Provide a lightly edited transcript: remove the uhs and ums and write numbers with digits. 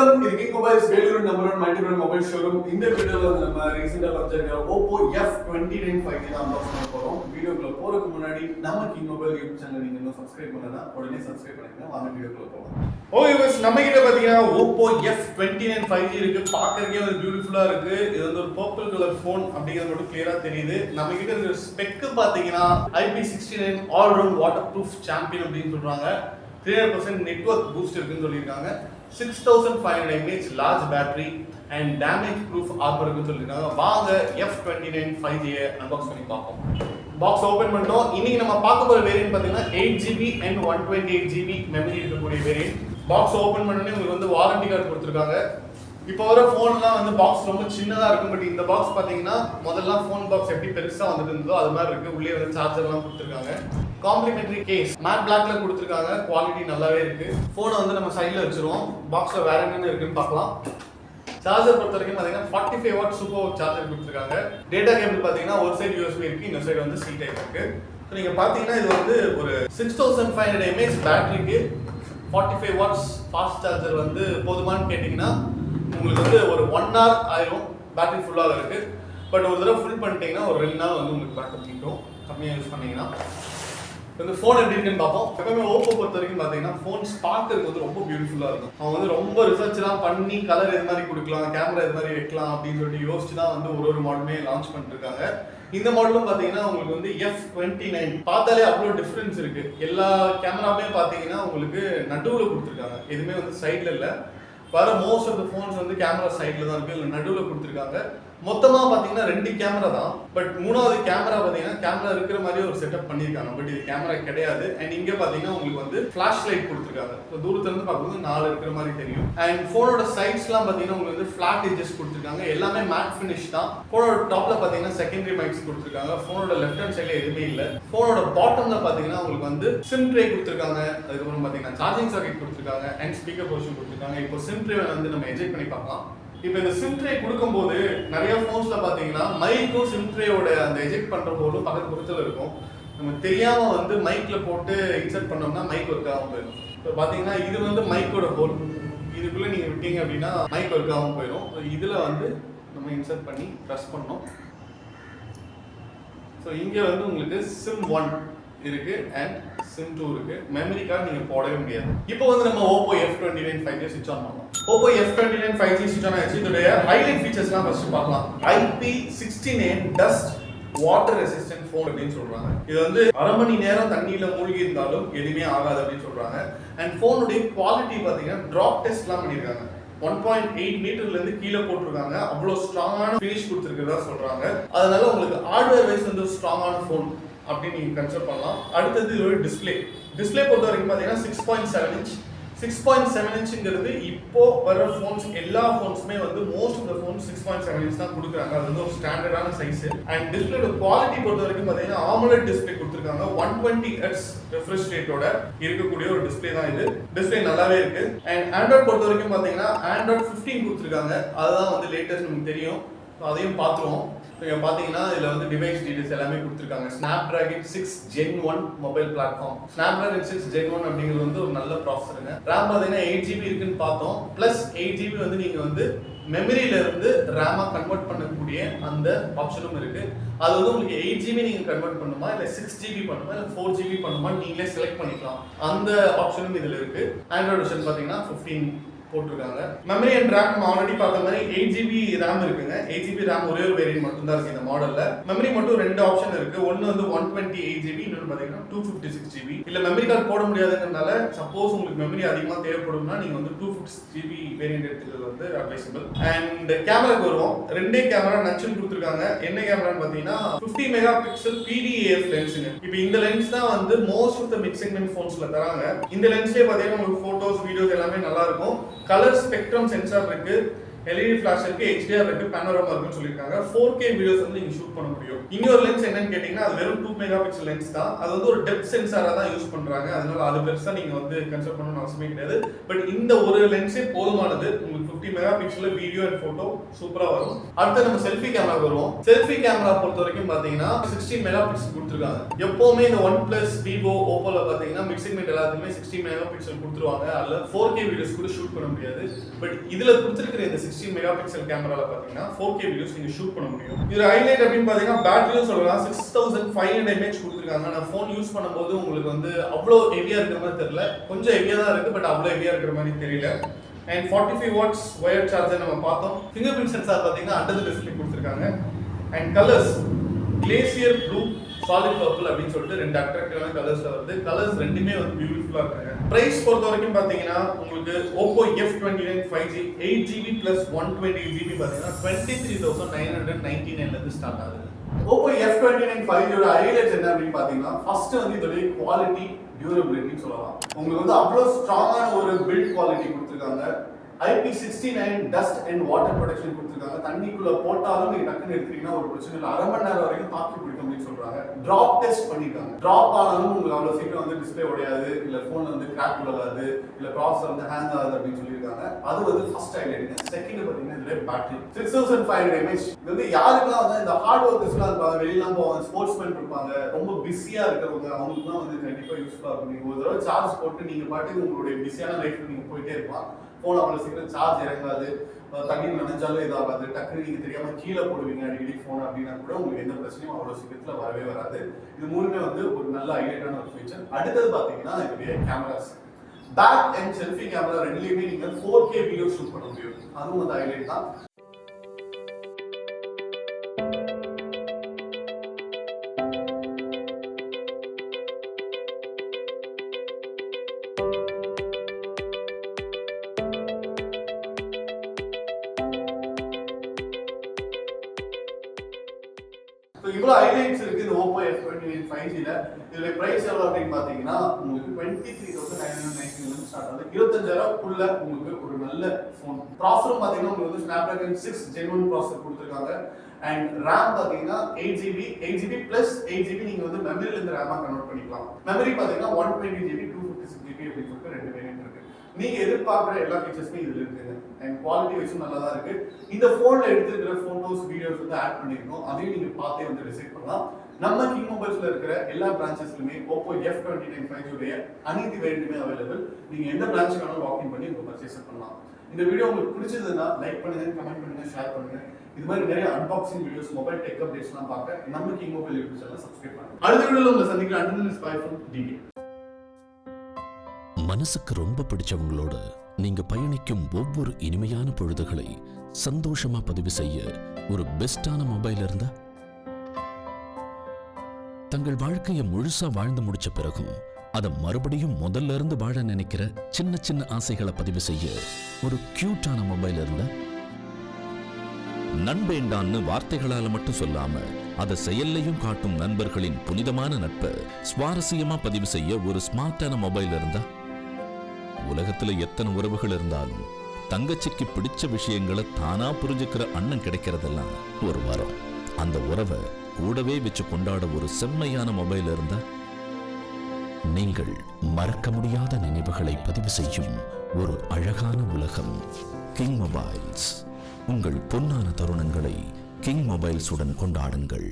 Vanakkam, இது King Mobiles Vellore number 1 multi-brand mobile showroom. இந்த வீடியோல நம்ம ரீசெண்டா லான்ச் ஆன Oppo F29 5G தான் அன்பாக்ஸ் பண்ண போறோம். வீடியோக்குள்ள போறதுக்கு முன்னாடி நம்ம King Mobile YouTube சேனலை நீங்க இன்னும் சப்ஸ்கிரைப் பண்ணலனா உடனே சப்ஸ்கிரைப் பண்ணுங்க. வாங்க வீடியோக்குள்ள போலாம். ஓகே गाइस, நம்ம கிட்ட பாத்தீங்கன்னா Oppo F29 5G இருக்கு. பார்க்கறதுக்கே ஒரு பியூட்டிஃபுல்லா இருக்கு. இது வந்து ஒரு பர்பிள் கலர் ஃபோன் அப்படிங்கிறது மட்டும் கிளியரா தெரியுது. நம்ம கிட்ட இருக்கிற ஸ்பெக் பாத்தீங்கன்னா IP69 all round waterproof champion அப்படின்னு சொல்றாங்க. 300% நெட்வொர்க் பூஸ்ட் இருக்குன்னு சொல்லியிருக்காங்க. 6500 mAh large battery and damage proof armor இருக்குன்னு சொல்லியிருக்காங்க. வாங்க F29 5G அன்பாக்ஸ் பண்ணி பார்ப்போம். பாக்ஸ் ஓபன் பண்ணிட்டோம். இன்னைக்கு நம்ம பார்க்க போற வேரியன்ட் பாத்தீங்கன்னா 8GB and 128GB மெமரி இருக்கக்கூடிய வேரியன்ட். பாக்ஸ் ஓபன் பண்ணனே உங்களுக்கு வந்து வாரண்டி கார்டு கொடுத்திருக்காங்க. இப்போ வர ஃபோன்லாம் வந்து பாக்ஸ் ரொம்ப சின்னதா இருக்கும். பட் இந்த பாக்ஸ் பாத்தீங்கன்னா முதல்ல ஃபோன் பாக்ஸ் எப்படி பெருசா வந்துட்டு இருந்ததோ அது மாதிரி இருக்கு. உள்ளே வந்து சார்ஜர்லாம் கொடுத்திருக்காங்க. காம்ப்ளிமெண்டரி கேஸ் மேட் பிளாக்ல கொடுத்திருக்காங்க. குவாலிட்டி நல்லாவே இருக்கு. போனை வந்து நம்ம சைடுல வச்சிருவோம். பாக்ஸ்ல வேற என்னென்ன இருக்குன்னு பார்க்கலாம். சார்ஜர் பொறுத்த வரைக்கும் பாத்தீங்கன்னா 45 வாட் சூப்பர் சார்ஜர் கொடுத்திருக்காங்க. டேட்டா கேபிள் பாத்தீங்கன்னா ஒரு சைடு USB இருக்கு, இன்னொரு சைடு வந்து C டைப் இருக்கு. ஸோ நீங்க பாத்தீங்கன்னா இது வந்து ஒரு 6500 mAh பேட்டரிக்கு 45 வாட்ஸ் ஃபாஸ்ட் சார்ஜர் வந்து போதுமான்னு கேட்டீங்கன்னா உங்களுக்கு வந்து ஒரு 1 hour ஆயிரும் பேட்டரி ஃபுல்லாக இருக்கு. பட் ஒரு தடவை ஃபுல் பண்ணிட்டீங்கன்னா ஒரு 2 நாள் வந்து உங்களுக்கு பேக்கப் நிற்கும் கம்மியாக யூஸ் பண்ணீங்கன்னா. இந்த ஃபோன் எப்படி இருக்குன்னு பார்ப்போம். எப்பவுமே ஓப்போ பொறுத்த வரைக்கும் பார்த்தீங்கன்னா ஃபோன்ஸ் பார்க்கறதுக்கு வந்து ரொம்ப பியூட்டிஃபுல்லாக இருக்கும். அவங்க வந்து ரொம்ப ரிசர்ச்லாம் பண்ணி கலர் எது மாதிரி கொடுக்கலாம், கேமரா எது மாதிரி வைக்கலாம் அப்படின்னு சொல்லிட்டு யோசிச்சு தான் வந்து ஒரு மாடலுமே லான்ச் பண்ணிருக்காங்க. இந்த மாடலும் பார்த்தீங்கன்னா உங்களுக்கு வந்து F29 பார்த்தாலே அவ்வளோ டிஃப்ரென்ஸ் இருக்கு. எல்லா கேமராவுமே பார்த்தீங்கன்னா உங்களுக்கு நடுவில் கொடுத்துருக்காங்க, எதுவுமே வந்து சைடில் இல்லை. வர மோஸ்ட் ஆஃப் த ஃபோன்ஸ் வந்து கேமரா சைடில் தான் இருக்கு, இல்லை நடுவில் கொடுத்துருக்காங்க. மொத்தமாக பார்த்தீங்கன்னா 2 கேமரா தான். பட் மூணாவது கேமரா பார்த்தீங்கன்னா கேமரா இருக்கிற மாதிரி ஒரு செட்டப் பண்ணியிருக்காங்க. பட் இது கேமரா கிடையாது. அண்ட் இங்கே பார்த்தீங்கன்னா உங்களுக்கு வந்து ஃபிளாஷ் லைட் கொடுத்துருக்காங்க. ஸோ தூரத்துலேருந்து பார்க்கும்போது 4 இருக்கிற மாதிரி தெரியும். அண்ட் ஃபோனோட சைட்ஸ்லாம் பார்த்தீங்கன்னா உங்களுக்கு வந்து ஃபிளாட் எட்ஜஸ் கொடுத்துருக்காங்க. எல்லாமே மேட் ஃபினிஷ் தான். ஃபோனோட டாப்ல பார்த்தீங்கன்னா செகண்டரி மைக்ஸ் கொடுத்துருக்காங்க. ஃபோனோட லெஃப்ட் ஹேண்ட் சைடில் எதுவுமே இல்லை. ஃபோனோட பாட்டம்ல பார்த்தீங்கன்னா உங்களுக்கு வந்து சிம் ட்ரே கொடுத்துருக்காங்க. அதுக்கப்புறம் பார்த்தீங்கன்னா சார்ஜிங் சாக்கெட் கொடுத்துருக்காங்க அண்ட் ஸ்பீக்கர் பொசிஷன் கொடுத்துருக்காங்க. இப்போ சிம் ட்ரே வந்து நம்ம என்ஜாய் பண்ணி பார்க்கலாம். இப்போ இந்த சிம் ட்ரே கொடுக்கும்போது நிறைய ஃபோன்ஸ்ல பாத்தீங்கன்னா மைக்கும் சிம் ட்ரேயோட அந்த எஜெக்ட் பண்ற போதும் பக்கத்துல இருக்கும். நம்ம தெரியாம வந்து மைக்ல போட்டு இன்சர்ட் பண்ணோம்னா மைக் ஒர்க் ஆகாம போயிடும். இப்போ பாத்தீங்கன்னா இது வந்து மைக்கோட ஹோல். இதுக்குள்ள நீங்க விட்டீங்க அப்படின்னா மைக் ஒர்க் ஆகாம போயிடும். இதுல வந்து நம்ம இன்சர்ட் பண்ணி ப்ரெஸ் பண்ணோம். ஸோ இங்க வந்து உங்களுக்கு சிம் 1 இருக்கு அண்ட் சிம் 2 இருக்கு. மெமரி கார்டு நீங்க போடவே முடியாது. இப்போ வந்து நம்ம Oppo F29 5G ஸ்விட்ச் ஆன் பண்ணலாம். Oppo F29 5G ஸ்விட்ச் ஆன் ஆயிடுச்சு. இதோட ஹைலைட் ஃபீச்சர்ஸ்லாம் ஃபர்ஸ்ட் பார்க்கலாம். IP69 dust water resistant phone அப்படின்னு சொல்றாங்க. இது வந்து அரை மணி நேரம் தண்ணியில மூழ்கி இருந்தாலும் எதுவுமே ஆகாது அப்படின்னு சொல்றாங்க. அண்ட் ஃபோனுடைய குவாலிட்டி பாத்தீங்கன்னா டிராப் டெஸ்ட்லாம் பண்ணிருக்காங்க. 1.8 மீட்டர்ல இருந்து கீழே போட்டிருக்காங்க. அவ்வளவு ஸ்ட்ராங்கான ஃபினிஷ் கொடுத்துருக்கிறதா சொல்றாங்க. அதனால உங்களுக்கு ஹார்ட்வேர் வைஸ் வந்து ஸ்ட்ராங்கான ஃபோன் அப்படின்னு நீங்க கன்சிடர் பண்ணலாம். அடுத்தது இதோட டிஸ்பிளே பொறுத்த வரைக்கும் பாத்தீங்கன்னா 6.7 இன்ச். 6.7 இன்ச்ங்கிறது இப்போ வர ஃபோன்ஸ் எல்லா ஃபோன்ஸுமே வந்து most of the phones 6.7 inch தான் கொடுக்குறாங்க. அது வந்து ஒரு ஸ்டாண்டர்டான சைஸ். அண்ட் டிஸ்பிளேயோட குவாலிட்டி பொறுத்த வரைக்கும் பாத்தீங்கன்னா AMOLED டிஸ்பிளே கொடுத்துருக்காங்க. 120Hz ரெஃப்ரெஷ் ரேட்டோட இருக்கக்கூடிய ஒரு டிஸ்பிளே தான் இது. டிஸ்பிளே நல்லாவே இருக்கு. அண்ட் ஆண்ட்ராய்ட் பொறுத்த வரைக்கும் பாத்தீங்கன்னா ஆண்ட்ராய்ட் 15 கொடுத்துருக்காங்க. அதுதான் வந்து லேட்டஸ்ட் நமக்கு தெரியும். அதையும் பார்த்துருவோம். நீங்க பாத்தீங்கன்னா இதுல வந்து டிவைஸ் டீடைல்ஸ் எல்லாமே கொடுத்திருக்காங்க. Snapdragon 6 Gen 1 mobile platform. Snapdragon 6 Gen 1 அப்படிங்கிறது வந்து ஒரு நல்ல ப்ராசஸருங்க. RAM பாத்தீங்கன்னா 8GB இருக்குன்னு பார்த்தோம். பிளஸ் 8GB வந்து நீங்க வந்து மெமரியில இருந்து RAM கன்வெர்ட் பண்ணக்கூடிய அந்த ஆப்ஷனும் இருக்கு. அது வந்து உங்களுக்கு 8GB நீங்க கன்வெர்ட் பண்ணுமா இல்ல 6GB பண்ணுமா இல்ல 4GB பண்ணுமா நீங்களே செலக்ட் பண்ணிக்கலாம். அந்த ஆப்ஷனும் இதுல இருக்கு. ஆண்ட்ராய்டு வெர்ஷன் பாத்தீங்கன்னா 15 போட்டிருக்காங்க. மெமரி அண்ட் RAM நம்ம ஆல்ரெடி பார்த்த மாதிரி 8GB RAM இருக்குங்க. 8GB RAM ஒரே ஒரு வேரியன்ட் மட்டும் தான் இருக்கு இந்த மாடல்ல. மெமரி மட்டும் 2 ஆப்ஷன் இருக்கு. ஒன்னு வந்து 128GB, இன்னொரு பாத்தீங்கன்னா 256GB. இல்ல மெமரி கார்டு போட முடியாதுங்கறனால சப்போஸ் உங்களுக்கு மெமரி அதிகமா தேவைப்படும்னா நீங்க வந்து 256GB வேரியன்ட் எடுத்துக்கிறது வந்து அட்வைசபிள். அண்ட் கேமராக்கு வருவோம். ரெண்டே கேமரா நச்சுன்னு கொடுத்திருக்காங்க. என்ன கேமரான்னு பாத்தீங்கன்னா 50 மெகாபிக்சல் PDAF லென்ஸ்ங்க. இப்போ இந்த லென்ஸ் தான் வந்து most of the mid segment ஃபோன்ஸ்ல தராங்க. இந்த லென்ஸ்லயே பாத்தீங்கன்னா உங்களுக்கு போட்டோஸ், வீடியோஸ் எல்லாமே நல்லா இருக்கும். கலர் ஸ்பெக்ட்ரம் சென்சார் இருக்கு, LED ஃபிளாஷ் இருக்கு, HDR இருக்கு, பேனோராமா இருக்குன்னு சொல்லிருக்காங்க. 4K வீடியோஸ் வந்து நீங்க ஷூட் பண்ண முடியும். இன்னொரு லென்ஸ் என்னன்னு கேட்டீங்கன்னா அது வெறும் 2 மெகாபிக்சல் லென்ஸ் தான். அது வந்து ஒரு டெப்த் சென்சாரா தான் யூஸ் பண்றாங்க. அதனால அது பெருசா நீங்க வந்து கன்சிடர் பண்ணணும்னு அவசியமே கிடையாது. பட் இந்த ஒரு லென்ஸே போதுமானது. உங்களுக்கு 50 mega pixel video and photo சூப்பரா வரும். அடுத்து நம்ம செல்ஃபி கேமரா வருவோம். செல்ஃபி கேமரா பொறுத்த வரைக்கும் பாத்தீங்கன்னா 16 மெகா பிக்சல் கொடுத்துருக்காங்க. எப்பவுமே இந்த OnePlus, Vivo, Oppoல பாத்தீங்கன்னா மிட் செக்மெண்ட் எல்லாத்துக்குமே 16 மெகா பிக்சல் கொடுத்துருவாங்க. அதுல 4K வீடியோஸ் கூட ஷூட் பண்ண முடியாது. பட் இதுல கொடுத்திருக்கிற இந்த 16 மெகா பிக்சல் கேமரால பாத்தீங்கன்னா 4K வீடியோஸ் நீங்க ஷூட் பண்ண முடியும். இது ஹைலைட் அப்படின்னு பாத்தீங்கன்னா பேட்டரியும் சொல்லலாம். 6500 mAh கொடுத்துருக்காங்க. நான் ஃபோன் யூஸ் பண்ணும்போது உங்களுக்கு வந்து அவ்வளோ ஹெவியா இருக்கிற மாதிரி தெரியல. கொஞ்சம் ஹெவியா தான் இருக்கு, பட் அவ்வளோ ஹெவியா இருக்கிற மாதிரி தெரியல. அண்ட் 45 வாட்ஸ் வயர் சார்ஜர் நம்ம பார்த்தோம். ஃபிங்கர் பிரிண்ட் சென்சார் பார்த்தீங்கன்னா அண்டர் தி டிஸ்ப்ளே கொடுத்துருக்காங்க. And colours glacier blue, solid purple அப்படின்னு சொல்லிட்டு ரெண்டு அட்ராக்டிவான கலர்ஸ்ல வருது. கலர்ஸ் ரெண்டுமே வந்து பியூட்டிஃபுல்லா இருக்காங்க. பிரைஸ் பொறுத்த வரைக்கும் பாத்தீங்கன்னா உங்களுக்கு Oppo F29 5G 8GB plus 128GB பாத்தீங்கன்னா 23,999 ல இருந்து ஸ்டார்ட் ஆகுது. Oppo F29 5G ஓட ஹைலைட்ஸ் என்ன அப்படின்னு பாத்தீங்கன்னா ஃபர்ஸ்ட் வந்து இதோட குவாலிட்டி, டியூரபிலிட்டி சொல்லலாம். உங்களுக்கு வந்து அவ்வளவு ஸ்ட்ராங்கான ஒரு பில்ட் குவாலிட்டி கொடுத்துருக்காங்க. IP69 dust and water protection கொடுத்துருக்காங்க. தண்ணிக்குள்ள போட்டாலும் நீங்க டக்குன்னு எடுத்தீங்கன்னா ஒரு பிரச்சனை இல்லை, அரை மணி நேரம் வரைக்கும் தாக்கி பிடிக்கும் அப்படின்னு சொல்றாங்க. டிராப் டெஸ்ட் பண்ணிருக்காங்க. டிராப் ஆனாலும் உங்களுக்கு அவ்வளவு சீக்கிரம் வந்து டிஸ்பிளே உடையாது, இல்ல போன் வந்து கிராக் விழாது, இல்ல ப்ராசஸர் வந்து ஹேங் ஆகாது அப்படின்னு சொல்லியிருக்காங்க. அது வந்து ஃபர்ஸ்ட் ஹைலைட். செகண்ட் பாத்தீங்கன்னா இதுல பேட்டரி 6500 mAh. இது வந்து யாருக்கெல்லாம் வந்து இந்த ஹார்ட் ஒர்க்கர்ஸ்லாம் இருப்பாங்க, வெளியெல்லாம் போவாங்க, ஸ்போர்ட்ஸ்மேன் இருப்பாங்க, ரொம்ப பிஸியா இருக்கிறவங்க, அவங்களுக்குலாம் வந்து கண்டிப்பா யூஸ்ஃபுல்லா இருக்கும். நீங்க ஒரு தடவை சார்ஜ் போட்டு நீங்க பாட்டுக்கு உங்களுடைய பிஸியான லைஃப்ல நீங்க போயிட்டே இருப்பாங்க. போன் அவ்வளவு சீக்கிரம் சார்ஜ் இறங்காது, தண்ணி நனைஞ்சாலும் இதாகாது, டக்குனு நீங்க தெரியாம கீழே போடுவீங்க அடிக்கடி போன் அப்படின்னா கூட உங்களுக்கு எந்த பிரச்சனையும் அவ்வளவு சீக்கிரத்துல வரவே வராது. இது மூணுமே வந்து ஒரு நல்ல ஹைலைட்டான ஒரு ஃபீச்சர். அடுத்தது பாத்தீங்கன்னா இதோடைய cameras. Back and selfie camera ரெண்டுலயுமே நீங்க 4K வீடியோ ஷூட் பண்ண முடியும். அதுவும் வந்து ஹைலைட் தான். இவ்வளவு ஹைலைட்ஸ் இருக்கு இந்த Oppo F29 5G ல. இதோட பிரைஸ் எவ்வளவு அப்படின்னு பாத்தீங்கன்னா உங்களுக்கு 23,999 ல இருந்து ஸ்டார்ட் ஆகுது. 25,000 குள்ள உங்களுக்கு ஒரு நல்ல போன். ப்ராசஸர் பாத்தீங்கன்னா உங்களுக்கு வந்து Snapdragon 6 Gen 1 ப்ராசஸர் கொடுத்திருக்காங்க. அண்ட் RAM பாத்தீங்கன்னா 8GB plus 8GB நீங்க வந்து மெமரியில இருந்து RAM கன்வர்ட் பண்ணிக்கலாம். மெமரி பாத்தீங்கன்னா 120GB 256GB அப்படின்னு சொல்லிட்டு ரெண்டு வேரியன்ட் இருக்கு. நீங்க எதிர்பார்க்குற எல்லா ஃபீச்சர்ஸுமே இதுல இருக்குங்க. அண்ட் குவாலிட்டி வைஸும் நல்லா தான் இருக்கு. இந்த போன்ல எடுத்துக்கிற போட்டோஸ், வீடியோஸ் வந்து ஆட் பண்ணிருக்கோம். அதையும் நீங்க பார்த்தே வந்து டிசைட் பண்ணலாம். நம்ம கிங் மொபைல்ஸ்ல இருக்கிற எல்லா பிரான்ச்சஸ்லயுமே Oppo F29 5G உடைய அனைத்து வேரியண்ட்டுமே அவைலபிள். நீங்க எந்த பிரான்ச்சுக்கு வேணாலும் வாக்கிங் பண்ணி உங்க பர்ச்சேஸ் பண்ணலாம். இந்த வீடியோ உங்களுக்கு பிடிச்சதுன்னா லைக் பண்ணுங்க, கமெண்ட் பண்ணுங்க, ஷேர் பண்ணுங்க. இது மாதிரி நிறைய அன்பாக்சிங் வீடியோஸ், மொபைல் டெக் அப்டேட்ஸ்லாம் பார்க்க நம்ம கிங் மொபைல் யூடியூப் சேனலை சப்ஸ்கிரைப் பண்ணுங்க. அடுத்த வீடியோல உங்களை சந்திக்கிறேன். until this bye from DK. மனசுக்கு ரொம்ப பிடிச்சவங்களோட நீங்க பயணிக்கும் ஒவ்வொரு இனிமையான பொழுதுகளை சந்தோஷமா பதிவு செய்ய ஒரு பெஸ்டான மொபைல் இருந்தா, தங்கள் வாழ்க்கையை முழுசா வாழ்ந்து முடிச்ச பிறகும் அதை மறுபடியும் முதல்ல இருந்து வாழ நினைக்கிற சின்ன சின்ன ஆசைகளை பதிவு செய்ய ஒரு கியூட்டான மொபைல் இருந்தா, நண்பேண்டான்னு வார்த்தைகளால மட்டும் சொல்லாம அதை செயல்லையும் காட்டும் நண்பர்களின் புனிதமான நட்பை சுவாரஸ்யமா பதிவு செய்ய ஒரு ஸ்மார்ட்டான மொபைல் இருந்தா, உலகத்துல எத்தனை உறவுகள் இருந்தாலும் தங்கச்சிக்கு பிடிச்ச விஷயங்களை தானா புரிஞ்சுக்கிற அண்ணன் கிடைக்கிறதெல்லாம் ஒரு வரம். அந்த உறவை கூடவே வச்சு கொண்டாட ஒரு செம்மையான மொபைல் இருந்தா, நீங்கள் மறக்க முடியாத நினைவுகளை பதிவு செய்யும் ஒரு அழகான உலகம் கிங் மொபைல்ஸ். உங்கள் பொன்னான தருணங்களை கிங் மொபைல்ஸுடன் கொண்டாடுங்கள்.